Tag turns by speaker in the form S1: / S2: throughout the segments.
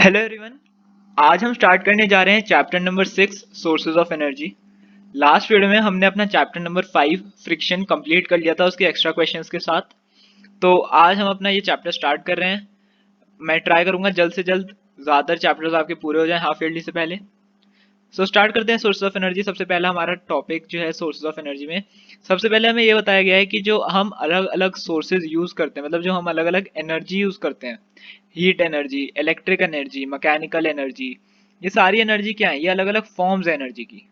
S1: Hello everyone. आज हम start करने जा रहे हैं chapter number 6 sources of energy. Last video में हमने अपना चैप्टर नंबर 5 फ्रिक्शन कंप्लीट कर लिया था उसके एक्स्ट्रा क्वेश्चंस के साथ। तो आज हम अपना ये चैप्टर स्टार्ट कर रहे हैं। मैं ट्राई करूंगा जल्द से जल्द ज़्यादातर चैप्टर्स आपके पूरे हो जाएं हाफ ईयरली से पहले। स्टार्ट करते हैं सोर्सेज ऑफ एनर्जी। सबसे पहला हमारा टॉपिक जो है सोर्सेज ऑफ एनर्जी में सबसे पहले हमें ये बताया गया है कि जो हम अलग अलग सोर्सेज यूज़ करते हैं, मतलब जो हम अलग अलग एनर्जी यूज़ करते हैं, heat energy, electric energy, mechanical energy, ये सारी एनर्जी क्या है? ये अलग अलग फॉर्म्स है एनर्जी की,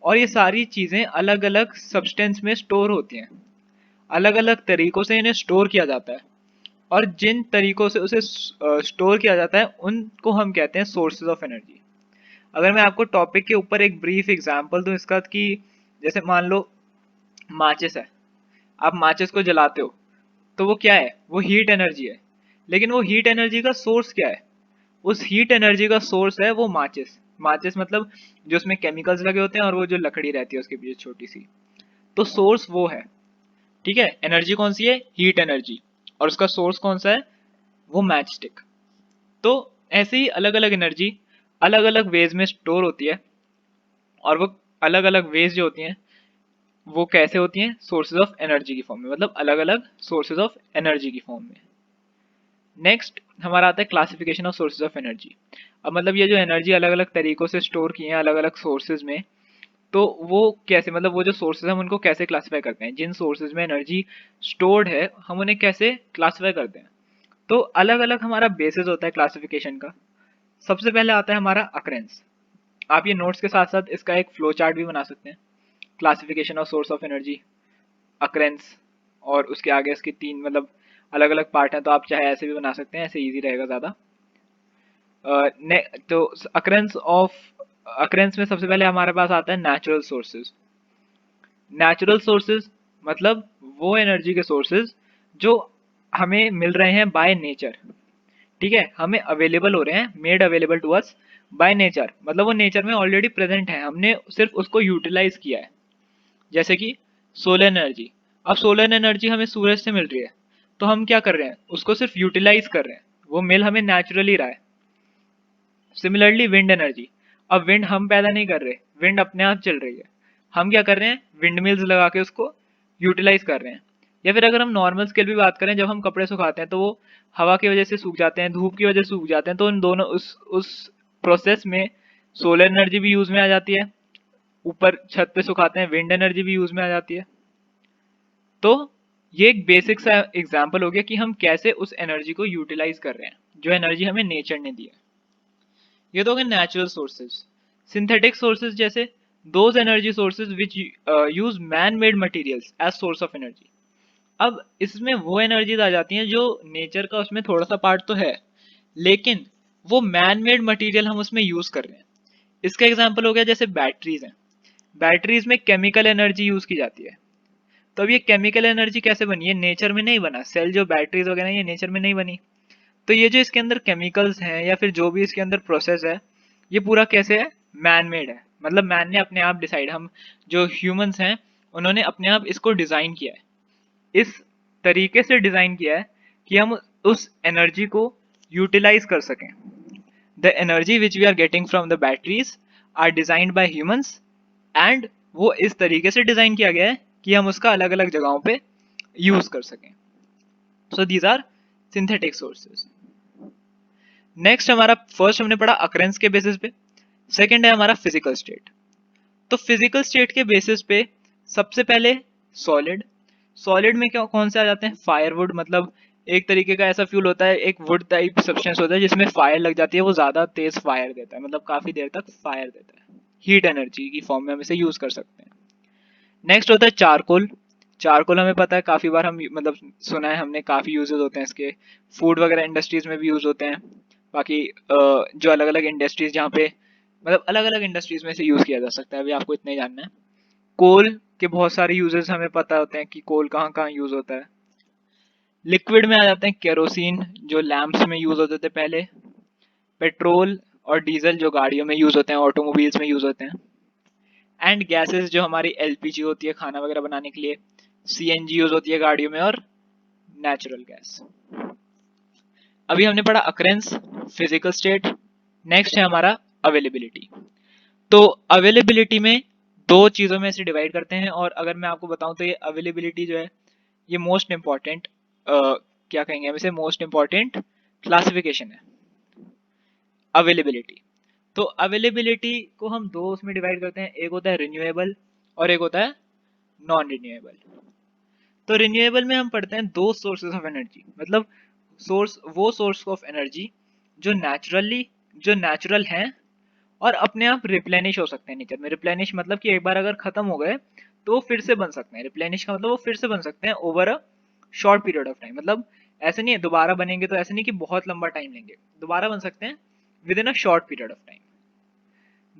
S1: और ये सारी चीज़ें अलग अलग सब्सटेंस में स्टोर होती हैं। अलग अलग तरीकों से इन्हें स्टोर किया जाता है, और जिन तरीकों से उसे स्टोर किया जाता है उनको हम कहते हैं सोर्सेज ऑफ एनर्जी। अगर मैं आपको टॉपिक के ऊपर एक ब्रीफ एग्जांपल दूं इसका, कि जैसे मान लो माचिस है, आप माचिस को जलाते हो तो वो क्या है? वो हीट एनर्जी है। लेकिन वो हीट एनर्जी का सोर्स क्या है? उस हीट एनर्जी का सोर्स है वो माचिस। माचिस मतलब जो उसमें केमिकल्स लगे होते हैं और वो जो लकड़ी रहती है उसके पीछे छोटी सी, तो सोर्स वो है। ठीक है, एनर्जी कौन सी है? Heat energy. और उसका सोर्स कौन सा है? वो मैच स्टिक। तो ऐसे ही अलग अलग एनर्जी अलग अलग वेज में स्टोर होती है, और वो अलग अलग वेज जो होती हैं वो कैसे होती हैं? सोर्सेज ऑफ एनर्जी की फॉर्म में, मतलब अलग अलग सोर्सेज ऑफ एनर्जी की फॉर्म में। नेक्स्ट हमारा आता है classification of sources of energy. अब मतलब ये जो एनर्जी अलग अलग तरीकों से स्टोर की है अलग अलग सोर्सेज में, तो वो कैसे, मतलब वो जो सोर्सेज हम उनको कैसे क्लासिफाई करते हैं? जिन सोर्सेज में एनर्जी स्टोर्ड है हम उन्हें कैसे क्लासिफाई करते हैं? तो अलग अलग हमारा बेसिस होता है क्लासिफिकेशन का। सबसे पहले आता है हमारा अकरेंस। आप ये नोट्स के साथ साथ इसका एक फ्लो चार्ट भी बना सकते हैं। Classification of source of energy, occurrence, और उसके आगे इसके तीन मतलब अलग अलग पार्ट हैं, तो आप चाहे ऐसे भी बना सकते हैं, ऐसे इजी रहेगा ज़्यादा। तो अकरेंस में सबसे पहले हमारे पास आता है नेचुरल सोर्सेज। नेचुरल सोर्सेज मतलब वो एनर्जी के सोर्सेज जो हमें मिल रहे हैं बाय नेचर। ठीक है, हमें अवेलेबल हो रहे हैं, made available to us by nature, मतलब वो नेचर में ऑलरेडी प्रेजेंट है, हमने सिर्फ उसको यूटिलाइज किया है। जैसे कि सोलर एनर्जी। अब सोलर एनर्जी हमें सूरज से मिल रही है, तो हम क्या कर रहे हैं? उसको सिर्फ यूटिलाइज कर रहे हैं, वो मिल हमें नेचुरली रहा है। Similarly wind energy. अब विंड हम पैदा नहीं कर रहे, विंड अपने आप चल रही है, हम क्या कर रहे हैं? विंड मिल्स लगा के उसको यूटिलाइज कर रहे हैं। या फिर अगर हम नॉर्मल स्केल भी बात करें, जब हम कपड़े सुखाते हैं तो वो हवा की वजह से सूख जाते हैं, धूप की वजह से सूख जाते हैं, तो उन दोनों उस प्रोसेस में सोलर एनर्जी भी यूज में आ जाती है। ऊपर छत पे सुखाते हैं, विंड एनर्जी भी यूज में आ जाती है। तो ये एक बेसिक सा एग्जांपल हो गया कि हम कैसे उस एनर्जी को यूटिलाइज कर रहे हैं, जो एनर्जी हमें नेचर ने दी है। ये तो हो गए नेचुरल सोर्सेज। सिंथेटिक सोर्सेज जैसे those energy sources which use man made materials as source of energy. अब इसमें वो एनर्जीज आ जाती हैं जो नेचर का उसमें थोड़ा सा पार्ट तो है, लेकिन वो मैन मेड मटेरियल हम उसमें यूज कर रहे हैं। इसका एग्जांपल हो गया जैसे बैटरीज हैं। बैटरीज में केमिकल एनर्जी यूज की जाती है। तो अब ये केमिकल एनर्जी कैसे बनी? ये नेचर में नहीं बना, सेल जो बैटरीज वगैरह ये नेचर में नहीं बनी। तो ये जो इसके अंदर केमिकल्स हैं या फिर जो भी इसके अंदर प्रोसेस है, ये पूरा कैसे है? मैन मेड है, मतलब मैन ने अपने आप डिसाइड, हम जो ह्यूमंस हैं उन्होंने अपने आप इसको डिजाइन किया है, इस तरीके से डिजाइन किया है कि हम उस एनर्जी को यूटिलाइज कर सकें। The energy which we are getting from the batteries are designed by humans, and वो इस तरीके से डिजाइन किया गया है कि हम उसका अलग अलग जगहों पे यूज कर सकें। So these are synthetic sources. Next हमारा फर्स्ट हमने पढ़ा अकरेंस के बेसिस पे। सेकंड है हमारा फिजिकल स्टेट। तो फिजिकल स्टेट के बेसिस पे सबसे पहले सॉलिड। सॉलिड में क्या कौन से आ जाते हैं? फायरवुड, मतलब एक तरीके का ऐसा फ्यूल होता है, एक वुड टाइप सब्सटेंस होता है जिसमें फायर लग जाती है, वो ज्यादा तेज फायर देता है, मतलब काफी देर तक फायर देता है, हीट एनर्जी की फॉर्म में हम इसे यूज कर सकते हैं। नेक्स्ट होता है चारकोल। चारकोल हमें पता है काफी बार हम मतलब सुना है हमने, काफी यूजेस होते हैं इसके, फूड वगैरह इंडस्ट्रीज में भी यूज होते हैं। बाकी जो अलग अलग इंडस्ट्रीज जहाँ पे मतलब अलग अलग इंडस्ट्रीज में इसे यूज किया जा सकता है, अभी आपको इतना ही जानना है। कोल के बहुत सारे यूजेस हमें पता होते हैं कि कोल कहाँ कहाँ यूज होता है। लिक्विड में आ जाते हैं केरोसिन, जो लैंप्स में यूज होते थे पहले। पेट्रोल और डीजल जो गाड़ियों में यूज होते हैं, ऑटोमोबाइल्स में यूज होते हैं। एंड गैसेस जो हमारी एलपीजी होती है खाना वगैरह बनाने के लिए, सीएनजी यूज होती है गाड़ियों में, और नेचुरल गैस। अभी हमने पढ़ा अकरेंस। फिजिकल स्टेट, नेक्स्ट है हमारा अवेलेबिलिटी। तो अवेलेबिलिटी में दो चीज़ों में इसे डिवाइड करते हैं, और अगर मैं आपको बताऊं तो ये अवेलेबिलिटी जो है ये मोस्ट इम्पॉर्टेंट क्या कहेंगे हम इसे, मोस्ट इम्पॉर्टेंट क्लासिफिकेशन है अवेलेबिलिटी। तो अवेलेबिलिटी को हम दो उसमें डिवाइड करते हैं, एक होता है रिन्यूएबल और एक होता है नॉन रिन्यूएबल। तो रिन्यूएबल में हम पढ़ते हैं दो सोर्सेज ऑफ एनर्जी, मतलब सोर्स ऑफ एनर्जी जो नेचुरल हैं और अपने आप रिप्लेनिश हो सकते हैं नेचर में। रिप्लेनिश मतलब कि एक बार अगर खत्म हो गए तो वो फिर से बन सकते हैं। रिप्लेनिश का मतलब वो फिर से बन सकते हैं over a short period of time, मतलब ऐसे नहीं है दोबारा बनेंगे तो ऐसे नहीं कि बहुत लंबा टाइम लेंगे, दोबारा बन सकते हैं within a short period of time.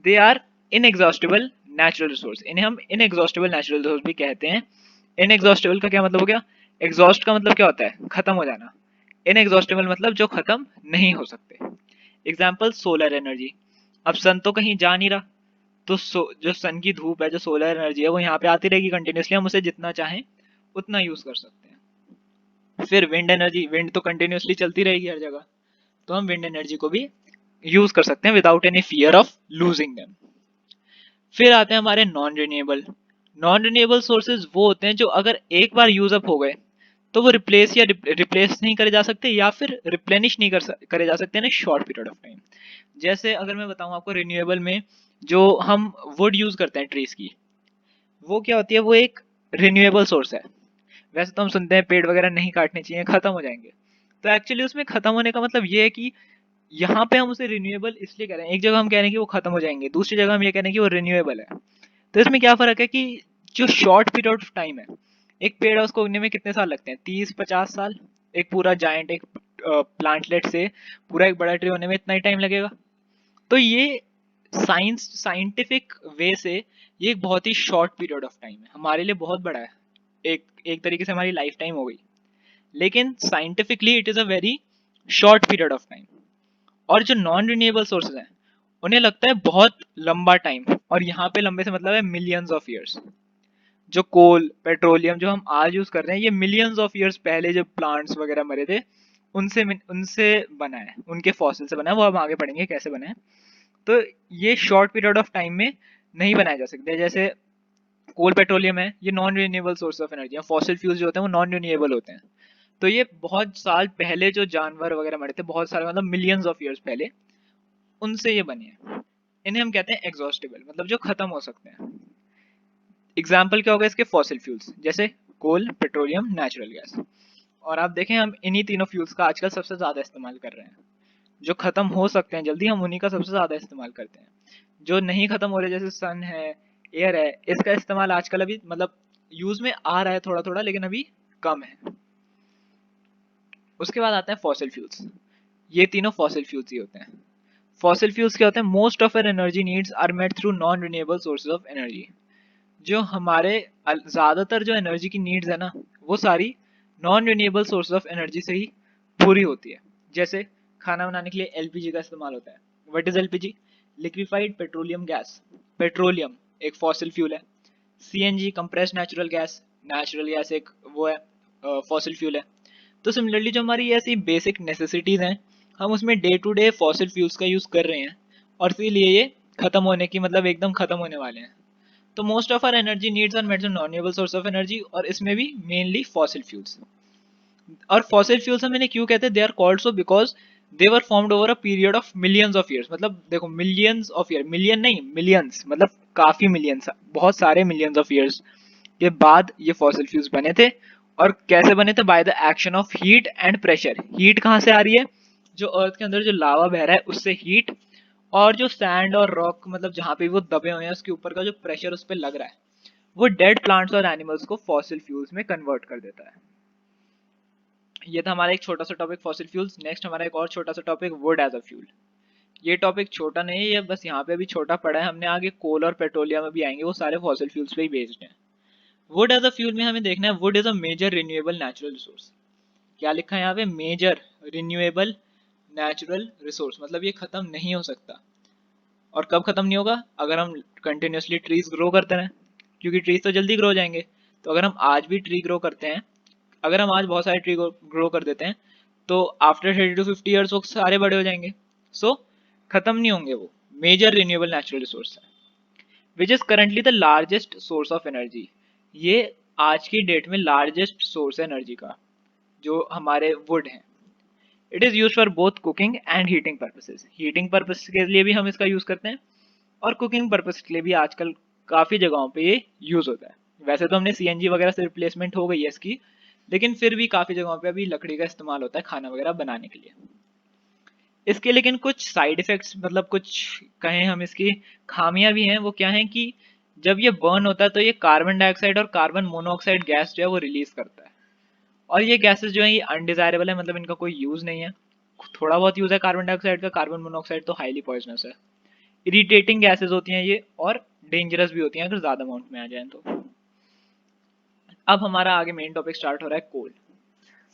S1: They are inexhaustible natural resource, इन्हें हम इनएग्जॉस्टिबल नेचुरल रिसोर्स भी कहते हैं। इनएग्जॉस्टिबल का क्या मतलब हो गया, एग्जॉस्ट का मतलब क्या होता है, खत्म हो जाना, इनएग्जॉस्टिबल मतलब जो खत्म नहीं हो सकते। एग्जाम्पल सोलर एनर्जी, अब सन तो कहीं जा नहीं रहा, तो जो सन की धूप है, जो सोलर एनर्जी है वो यहाँ पे आती रहेगी कंटिन्यूसली, हम उसे जितना चाहें उतना यूज कर सकते हैं। फिर विंड एनर्जी, विंड तो कंटिन्यूसली चलती रहेगी हर जगह, तो हम विंड एनर्जी को भी यूज कर सकते हैं without any fear of losing them. फिर आते हैं हमारे non renewable. Non renewable sources वो होते हैं जो अगर एक बार यूज अप हो गए तो वो रिप्लेस नहीं करे जा सकते, या फिर रिप्लेनिश नहीं करे जा सकते in short period of time. जैसे अगर मैं बताऊं आपको रिन्यूएबल में, जो हम वुड यूज करते हैं ट्रीज की, वो क्या होती है, वो एक रिन्यूएबल सोर्स है। वैसे तो हम सुनते हैं पेड़ वगैरह नहीं काटने चाहिए, खत्म हो जाएंगे, तो एक्चुअली उसमें खत्म होने का मतलब ये है कि यहाँ पे हम उसे रिन्यूएबल इसलिए कह रहे हैं, एक जगह हम कह रहे हैं कि वो खत्म हो जाएंगे, दूसरी जगह हम ये कह रहे हैं कि वो रिन्यूएबल है। तो इसमें क्या फर्क है कि जो शॉर्ट पीरियड ऑफ टाइम है, एक पेड़ है उसको उगने में कितने साल लगते हैं, 30-50 साल। एक पूरा जायंट एक प्लांटलेट से पूरा एक बड़ा ट्री होने में इतना ही टाइम लगेगा। तो ये साइंटिफिक वे से ये एक बहुत ही शॉर्ट पीरियड ऑफ टाइम है, हमारे लिए बहुत बड़ा है, एक एक तरीके से हमारी लाइफ टाइम हो गई, लेकिन scientifically it is a very short period of time. और जो नॉन रिन्यूएबल सोर्सेज हैं उन्हें लगता है बहुत लंबा टाइम, और यहाँ पे लंबे से मतलब है मिलियंस ऑफ ईयर्स। जो कोल पेट्रोलियम जो हम आज यूज कर रहे हैं, ये मिलियंस ऑफ ईयर्स पहले जब प्लांट्स वगैरह मरे थे उनसे उनसे बना है, उनके फॉसिल से बना है, वो हम आगे पढ़ेंगे कैसे बना है। तो ये शॉर्ट पीरियड ऑफ टाइम में नहीं बनाए जा सकते। जैसे कोल पेट्रोलियम है, ये non renewable source of energy है, फॉसिल फ्यूल्स जो होते हैं वो नॉन रिन्यूएबल होते हैं। तो ये बहुत साल पहले जो जानवर वगैरह मरे थे, बहुत सारे मतलब मिलियंस ऑफ ईयर्स पहले, उनसे ये बने हैं। इन्हें हम कहते हैं एग्जॉस्टिबल, मतलब जो खत्म हो सकते हैं। एग्जाम्पल क्या होगा इसके, फॉसिल फ्यूल्स जैसे कोल पेट्रोलियम नेचुरल गैस। और आप देखें हम इन्हीं तीनों फ्यूल्स का आजकल सबसे ज्यादा इस्तेमाल कर रहे हैं। जो खत्म हो सकते हैं जल्दी, हम उन्हीं का सबसे ज्यादा इस्तेमाल करते हैं। जो नहीं खत्म हो रहे जैसे सन है, एयर है, इसका इस्तेमाल आजकल अभी मतलब यूज में आ रहा है थोड़ा थोड़ा, लेकिन अभी कम है। उसके बाद आते हैं फॉसिल फ्यूल्स। ये तीनों फॉसिल फ्यूल्स ही होते हैं। फॉसिल फ्यूल्स क्या होते हैं, most of our energy needs are met through non renewable sources of energy. जो हमारे ज्यादातर जो एनर्जी की नीड्स है ना, वो सारी non renewable source of energy से ही पूरी होती है। जैसे खाना बनाने के लिए एलपीजी का इस्तेमाल होता है। What is LPG, liquefied petroleum gas. Petroleum एक फॉसिल फ्यूल है। सीएनजी कंप्रेस्ड नेचुरल गैस एक वो है, फॉसिल फ्यूल है। तो सिमिलरली जो हमारी ऐसी बेसिक नेसेसिटीज हैं, हम उसमें day to day fossil fuels का यूज कर रहे हैं, और इसीलिए ये खत्म होने की मतलब एकदम खत्म होने वाले हैं। तो most of our energy needs are met from non source of energy, और इसमें भी मेनली फॉसिल फ्यूल्स। और फॉसिल फ्यूल्स हम इन्हें क्यों कहते हैं, they are called so because they were formed over a period of millions of years. मतलब देखो मिलियंस ऑफ ईयर, मिलियन नहीं मिलियंस, मतलब काफी मिलियंस, बहुत सारे मिलियंस ऑफ ईयर्स के बाद ये फॉसिल फ्यूल्स बने थे। और कैसे बने थे, by the action of heat and pressure. Heat कहाँ से आ रही है, जो अर्थ के अंदर जो लावा बह रहा है उससे हीट, और जो सैंड और रॉक मतलब जहाँ पे वो दबे हुए हैं उसके ऊपर का जो प्रेशर उस पर लग रहा है, वो डेड प्लांट्स और एनिमल्स को फॉसिल फ्यूल्स में कन्वर्ट कर देता है। ये था हमारा एक छोटा सा टॉपिक फॉसिल फ्यूल्स। नेक्स्ट हमारा एक और छोटा सा topic, wood as a fuel. ये टॉपिक छोटा नहीं है, ये बस यहाँ पे अभी छोटा पड़ा है, हमने आगे कोल और पेट्रोलियम में भी आएंगे, वो सारे फॉसिल फ्यूल्स पे ही बेस्ड हैं। वुड एज अ फ्यूल में हमें देखना है, wood is a major renewable natural resource. क्या लिखा है यहाँ पे, मेजर रिन्यूएबल नेचुरल रिसोर्स, मतलब ये खत्म नहीं हो सकता। और कब खत्म नहीं होगा, अगर हम कंटिन्यूसली ट्रीज ग्रो करते रहें, क्योंकि ट्रीज तो जल्दी ग्रो हो जाएंगे। तो अगर हम आज भी ट्री ग्रो करते हैं, अगर हम आज बहुत सारे ट्री ग्रो कर देते हैं, तो आफ्टर 30 to 50 ईयर्स वो सारे बड़े हो जाएंगे, सो खत्म नहीं होंगे वो। मेजर रिन्यूएबल नेचुरल रिसोर्स है which is currently the largest source of energy. ये आज की डेट में लार्जेस्ट सोर्स है एनर्जी का, जो हमारे वुड हैं। It is use for both cooking and heating purposes. Heating purpose के लिए भी हम इसका यूज करते हैं और कुकिंग पर्पस के लिए भी आजकल काफी जगहों पे ये यूज होता है। वैसे तो हमने सीएनजी वगैरह से रिप्लेसमेंट हो गई है इसकी, लेकिन फिर भी काफी जगहों पे अभी लकड़ी का इस्तेमाल होता है खाना वगैरह बनाने के लिए। इसके लेकिन कुछ साइड इफेक्ट्स, मतलब कुछ कहें हम इसकी खामियां भी हैं। वो क्या है कि जब ये बर्न होता है तो ये कार्बन डाइऑक्साइड और कार्बन मोनोऑक्साइड गैस जो है वो रिलीज करता है, और ये गैसेस जो है ये अनडिजायरेबल है, मतलब इनका कोई यूज नहीं है। थोड़ा बहुत यूज है कार्बन डाइऑक्साइड का, कार्बन मोनोऑक्साइड तो हाईली पॉइजनस है। इरिटेटिंग गैसेस होती हैं ये, और डेंजरस भी होती हैं अगर ज्यादा अमाउंट में आ जाए तो। अब हमारा आगे मेन टॉपिक स्टार्ट हो रहा है कोल।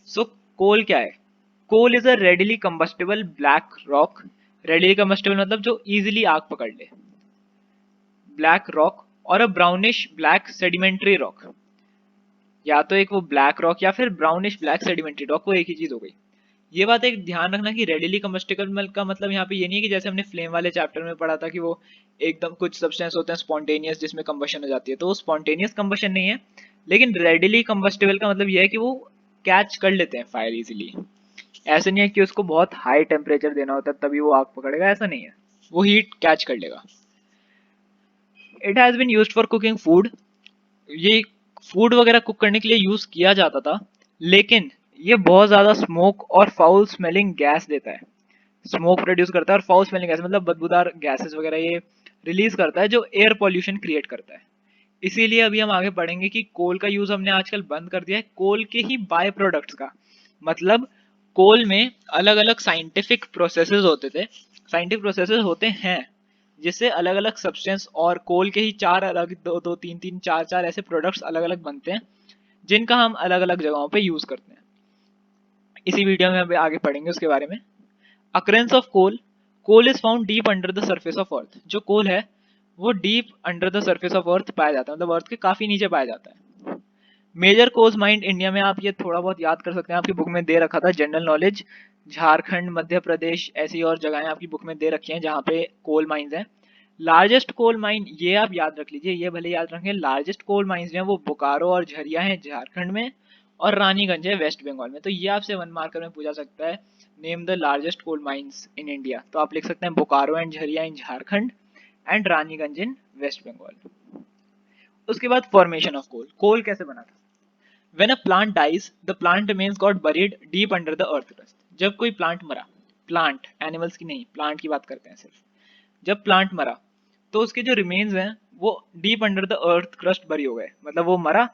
S1: सो कोल क्या है? Coal is a readily combustible black rock. Readily combustible मतलब जो इजीली आग पकड़ ले, ब्लैक रॉक, और a brownish black sedimentary rock. या तो एक वो ब्लैक रॉक या फिर ब्राउनिश ब्लैक सेडिमेंट्री रॉक, वो एक ही चीज हो गई। ये बात एक ध्यान रखना कि रेडिली कंबस्टेबल का मतलब यहाँ पे ये नहीं है कि जैसे हमने फ्लेम वाले चैप्टर में पढ़ा था कि वो एकदम कुछ सब्सटेंस होते हैं स्पॉन्टेनियस जिसमें कंबशन हो जाती है, तो वो स्पॉन्टेनियस कंबशन नहीं है। लेकिन रेडिली कंबस्टेबल का मतलब ये है कि वो कैच कर लेते हैं फायर इजीली। ऐसे नहीं है कि उसको बहुत हाई टेम्परेचर देना होता है तभी वो आग पकड़ेगा, ऐसा नहीं है, वो हीट कैच कर लेगा। It has been used for cooking food. ये फूड वगैरह कुक करने के लिए यूज किया जाता था, लेकिन ये बहुत ज्यादा स्मोक और फाउल स्मेलिंग गैस देता है। स्मोक प्रोड्यूस करता है और फाउल स्मेलिंग गैस मतलब बदबूदार गैसेस वगैरह ये रिलीज करता है, जो एयर पॉल्यूशन क्रिएट करता है। इसीलिए अभी हम आगे पढ़ेंगे कि कोल का यूज हमने आजकल बंद कर दिया है, कोल के ही बाय प्रोडक्ट्स का। मतलब कोल में अलग अलग साइंटिफिक प्रोसेसेस होते थे, साइंटिफिक प्रोसेसेस होते हैं, जिससे अलग अलग सब्सटेंस और कोल के ही चार अलग दो दो तीन तीन चार चार ऐसे प्रोडक्ट्स अलग अलग बनते हैं, जिनका हम अलग अलग जगहों पे यूज करते हैं। इसी वीडियो में हम आगे पढ़ेंगे उसके बारे में। Occurrence of coal. Coal is found deep under the surface of earth. जो कोल है वो deep under the surface of earth पाया जाता है, मतलब अर्थ के काफी नीचे पाया जाता है। मेजर कोल माइंड इंडिया में, आप ये थोड़ा बहुत याद कर सकते हैं, आपकी बुक में दे रखा था जनरल नॉलेज। झारखंड, मध्य प्रदेश, ऐसी और जगहें आपकी बुक में दे रखी हैं जहाँ पे कोल माइंस हैं। लार्जेस्ट कोल माइन ये आप याद रख लीजिए, ये भले याद रखें, लार्जेस्ट कोल माइंस जो है वो बोकारो और झरिया है झारखंड में, और रानीगंज है वेस्ट बंगाल में। तो ये आपसे 1 मार्कर में पूछा सकता है, name the largest coal mines in India, तो आप लिख सकते हैं Bokaro and Jharia in Jharkhand and Raniganj in West Bengal. उसके बाद फॉर्मेशन ऑफ कोल। कोल कैसे बना था? When a plant dies, the plant remains got buried deep under the earth crust. जब कोई प्लांट मरा, प्लांट एनिमल्स की नहीं, प्लांट की बात करते हैं सिर्फ। जब प्लांट मरा तो उसके जो रिमेन्स हैं वो deep under the earth crust बरी हो गए, मतलब वो मरा,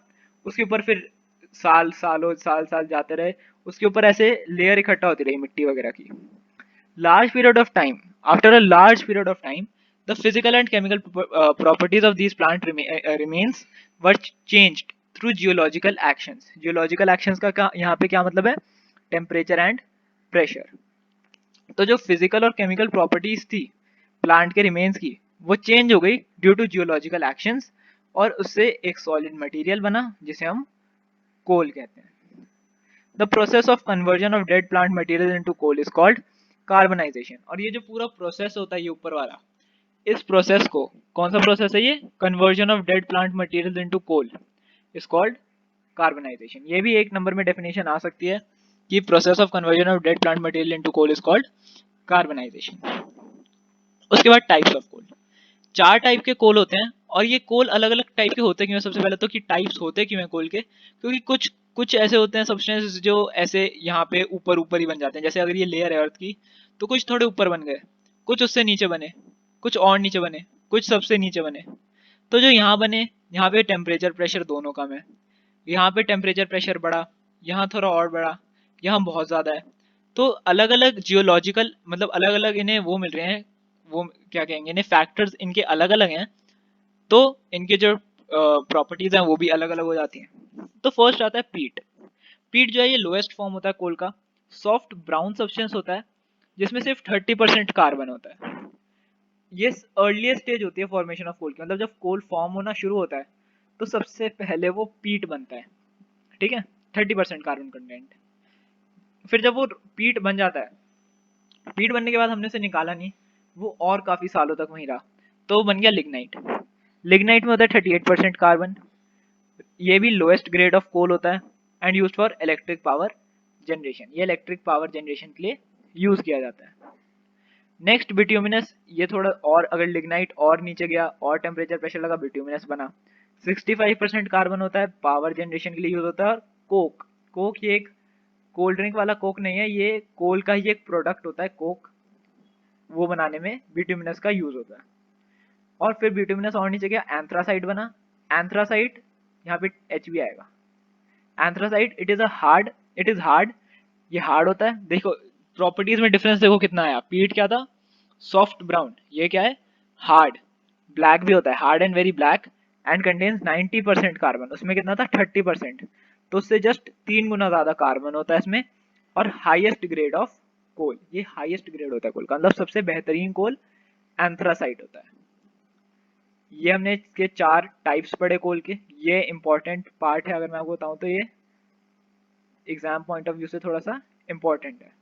S1: उसके ऊपर फिर साल साल जाते रहे, उसके ऊपर ऐसे लेयर इकट्ठा होती रही मिट्टी वगैरह की। Large period of time, after a large period of time, the physical and chemical properties of these plant remains were changed through geological actions. Geological actions का यहाँ पे क्या मतलब है? Temperature and pressure. तो जो फिजिकल और केमिकल प्रॉपर्टीज थी प्लांट के रिमेन्स की, वो चेंज हो गई ड्यू टू जियोलॉजिकल एक्शंस, और उससे एक सॉलिड मटेरियल बना जिसे हम कोल कहते हैं। The process of conversion of dead plant material into coal is called carbonization. और ये जो पूरा प्रोसेस होता है ये ऊपर वाला, इस प्रोसेस को, कौन सा प्रोसेस है ये? Conversion of dead plant material into coal is called carbonization. ये भी एक नंबर में डेफिनेशन आ सकती है कि process of conversion of dead plant material into coal is called carbonization. उसके बाद टाइप्स ऑफ कोल। 4 टाइप के कोल होते हैं, और ये कोल अलग अलग टाइप के होते क्यों हैं? सबसे पहले तो कि टाइप्स होते क्यों हैं कोल के, क्योंकि कुछ कुछ ऐसे होते हैं सब्सटेंस जो ऐसे यहाँ पे ऊपर ऊपर ही बन जाते हैं। जैसे अगर ये लेयर है अर्थ की, तो कुछ थोड़े ऊपर बन गए, कुछ उससे नीचे बने, कुछ और नीचे बने, कुछ सबसे नीचे बने। तो जो यहाँ बने, यहाँ पे टेम्परेचर प्रेशर दोनों कम है, यहाँ पे टेम्परेचर प्रेशर बढ़ा, यहाँ थोड़ा और बढ़ा, यहाँ बहुत ज्यादा है। तो अलग अलग जियोलॉजिकल, मतलब अलग अलग इन्हें वो मिल रहे हैं, वो क्या कहेंगे इन्हें, फैक्टर्स इनके अलग अलग हैं, तो इनके जो प्रॉपर्टीज हैं वो भी अलग अलग हो जाती हैं। तो फर्स्ट आता है पीट। पीट जो है ये लोएस्ट फॉर्म होता है कोल का। सॉफ्ट ब्राउन सब्सटेंस होता है जिसमें सिर्फ 30% कार्बन होता है। ये अर्लीस्ट स्टेज होती है फॉर्मेशन ऑफ कोल की, मतलब जब कोल फॉर्म होना शुरू होता है तो सबसे पहले वो पीट बनता है, ठीक है, 30% कार्बन कंटेंट। फिर जब वो पीट बन जाता है, पीट बनने के बाद हमने उसे निकाला नहीं, वो और काफी सालों तक वहीं रहा, तो वो बन गया लिग्नाइट। लिग्नाइट में होता है 38% कार्बन। ये भी लोएस्ट ग्रेड ऑफ कोल होता है and used for electric power generation. ये इलेक्ट्रिक पावर जनरेशन के लिए यूज किया जाता है। नेक्स्ट बिट्यूमिनस, ये थोड़ा और अगर लिग्नाइट और नीचे गया और टेम्परेचर प्रेशर लगा, बिट्यूमिनस बना। 65% कार्बन होता है, पावर जनरेशन के लिए यूज होता है। और कोक, कोक ये एक कोल्ड ड्रिंक वाला कोक नहीं है, ये कोल का ही एक प्रोडक्ट होता है कोक, वो बनाने में बिट्यूमिनस का यूज होता है। और फिर बिट्यूमिनस और नीचे गया, एंथ्रासाइट बना। एंथ्रासाइट, यहाँ पे एच भी आएगा। एंथ्रासाइट इट इज हार्ड, ये हार्ड होता है। देखो प्रॉपर्टीज में डिफरेंस देखो कितना आया, पीट क्या था सॉफ्ट ब्राउन, ये क्या है हार्ड। ब्लैक भी होता है, hard and very black and contains 90% carbon, उसमें कितना था 30%, तो उससे जस्ट 3 गुना ज्यादा कार्बन होता है इसमें। और हाईएस्ट ग्रेड ऑफ कोल, ये हाईएस्ट ग्रेड होता है कोल का, मतलब सबसे बेहतरीन कोल एंथ्रासाइट होता है। ये हमने इसके 4 टाइप्स पढ़े कोल के, ये इंपॉर्टेंट पार्ट है, अगर मैं आपको बताऊं तो ये एग्जाम पॉइंट ऑफ व्यू से थोड़ा सा इंपॉर्टेंट है।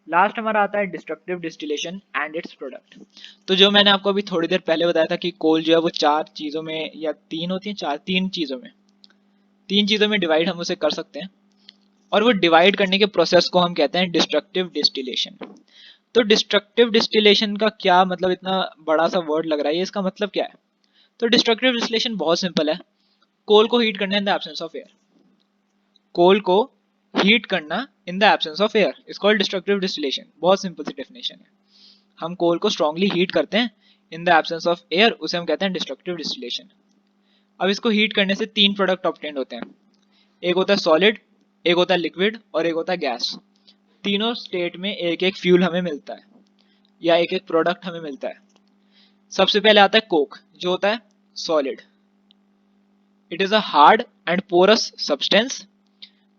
S1: लास्ट हमारा आता है destructive distillation and it's product. तो जो मैंने आपको अभी थोड़ी देर पहले बताया था कि कोल जो है वो 4 चीजों में, या 3 होती है, 3 चीजों में डिवाइड हम उसे कर सकते हैं, और वो डिवाइड करने के प्रोसेस को हम कहते हैं डिस्ट्रक्टिव डिस्टिलेशन। तो डिस्ट्रक्टिव डिस्टिलेशन का क्या मतलब, इतना बड़ा सा वर्ड लग रहा है, ये इसका मतलब क्या है? तो डिस्ट्रक्टिव डिस्टिलेशन बहुत सिंपल है, कोल को हीट करना in the absence of air. Coal को हीट करना in the absence of air is called destructive distillation. बहुत सिंपल सी डेफिनेशन है, हम कोल को स्ट्रांगली हीट करते हैं in the absence of air, उसे हम कहते हैं डिस्ट्रक्टिव डिस्टिलेशन। अब इसको हीट करने से 3 प्रोडक्ट ऑब्टेन होते हैं, एक होता है सॉलिड, एक होता है लिक्विड और एक होता है गैस। तीनों स्टेट में एक एक फ्यूल हमें मिलता है, या एक एक प्रोडक्ट हमें मिलता है। सबसे पहले आता है कोक, जो होता है solid. It is a hard and porous substance,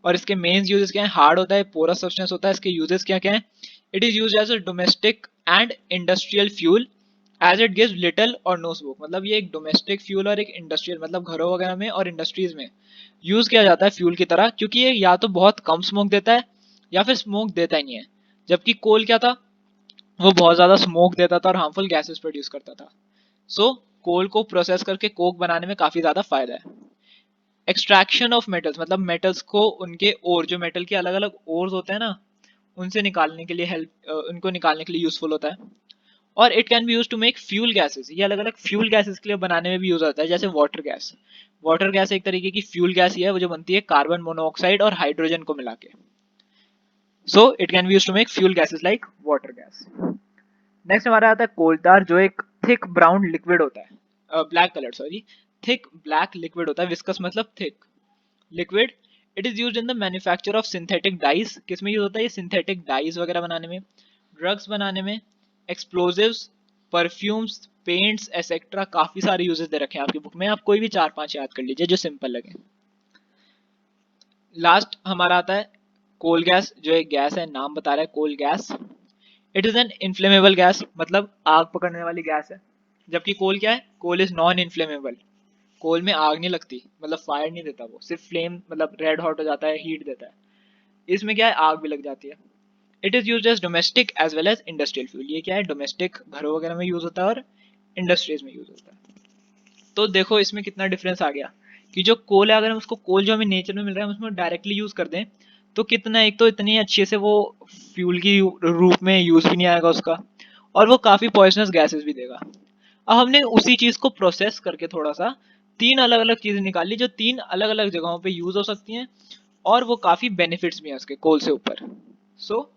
S1: और इसके मेन यूजेस क्या है, हार्ड होता है, पोरस सब्सटेंस होता है, इसके यूजेस क्या क्या है? It is used as a domestic and industrial fuel as it gives little or no smoke. मतलब ये एक डोमेस्टिक फ्यूल और एक इंडस्ट्रियल, मतलब घरों वगैरह में और इंडस्ट्रीज में यूज किया जाता है फ्यूल की तरह, क्योंकि ये या तो बहुत कम स्मोक देता है या फिर स्मोक देता ही नहीं है। जबकि कोल क्या था, वो बहुत ज्यादा स्मोक देता था और हार्मफुल गैसेस प्रोड्यूस करता था। सो कोल को प्रोसेस करके कोक बनाने में काफी ज्यादा फायदा है। एक्सट्रैक्शन ऑफ मेटल्स, मतलब मेटल्स को उनके ओर, जो मेटल के अलग अलग ओर्स होते हैं ना, उनसे निकालने के लिए उनको निकालने के लिए यूजफुल होता है। और it can be use to make fuel gases, ये अलग अलग फ्यूल गैसेस के लिए बनाने में भी यूज होता है, जैसे वाटर गैस। वाटर गैस एक तरीके की फ्यूल गैस ही है, वो जो बनती है कार्बन मोनोऑक्साइड और हाइड्रोजन को मिला के। So it can be use to make fuel gases like water gas. Next हमारा आता है कोल tar, जो एक थिक ब्राउन लिक्विड होता है, black colour, sorry, thick black liquid होता है। विस्कस मतलब thick liquid. It is used in the manufacture of synthetic dies. किस में यूज होता है ये? सिंथेटिक डाइज वगैरह बनाने में, ड्रग्स बनाने में, एक्सप्लोजिव्स, परफ्यूम्स, पेंट्स एसेट्रा। काफी सारे यूजेस दे रखे हैं आपकी बुक में, आप कोई भी 4-5 याद कर लीजिए जो सिंपल लगे। लास्ट हमारा आता है कोल गैस, जो एक गैस है, नाम बता रहा है coal gas. It is an inflammable gas, मतलब आग पकड़ने वाली गैस है। जबकि कोल क्या है? कोल इज नॉन इन्फ्लेमेबल, कोल में आग नहीं लगती, मतलब फायर नहीं देता, वो सिर्फ फ्लेम, मतलब रेड हॉट हो जाता है, हीट देता है। इसमें क्या है, आग भी लग जाती है। It is used as domestic as well as industrial fuel. ये क्या है, डोमेस्टिक घरों वगैरह में यूज होता है और इंडस्ट्रीज में यूज होता है। तो देखो इसमें कितना डिफरेंस आ गया कि जो कोल है, अगर हम उसको कोल जो हमें नेचर में मिल रहा है, हम उसमें डायरेक्टली यूज कर दें तो कितना, एक तो इतनी अच्छे से वो फ्यूल की रूप में यूज भी नहीं आएगा उसका, और वो काफी पॉइजनस गैसेस भी देगा। अब हमने उसी चीज को प्रोसेस करके थोड़ा सा 3 अलग अलग चीजें निकाल ली, जो 3 अलग अलग जगहों पे यूज हो सकती हैं, और वो काफी बेनिफिट्स भी हैं उसके कोल से ऊपर। सो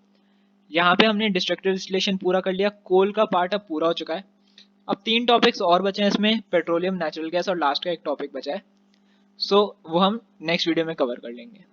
S1: यहाँ पे हमने डिस्ट्रक्टिव डिस्टिलेशन पूरा कर लिया, कोल का पार्ट अब पूरा हो चुका है। अब 3 टॉपिक्स और बचे हैं इसमें, पेट्रोलियम, नेचुरल गैस और लास्ट का एक टॉपिक बचा है। सो वो हम नेक्स्ट वीडियो में कवर कर लेंगे।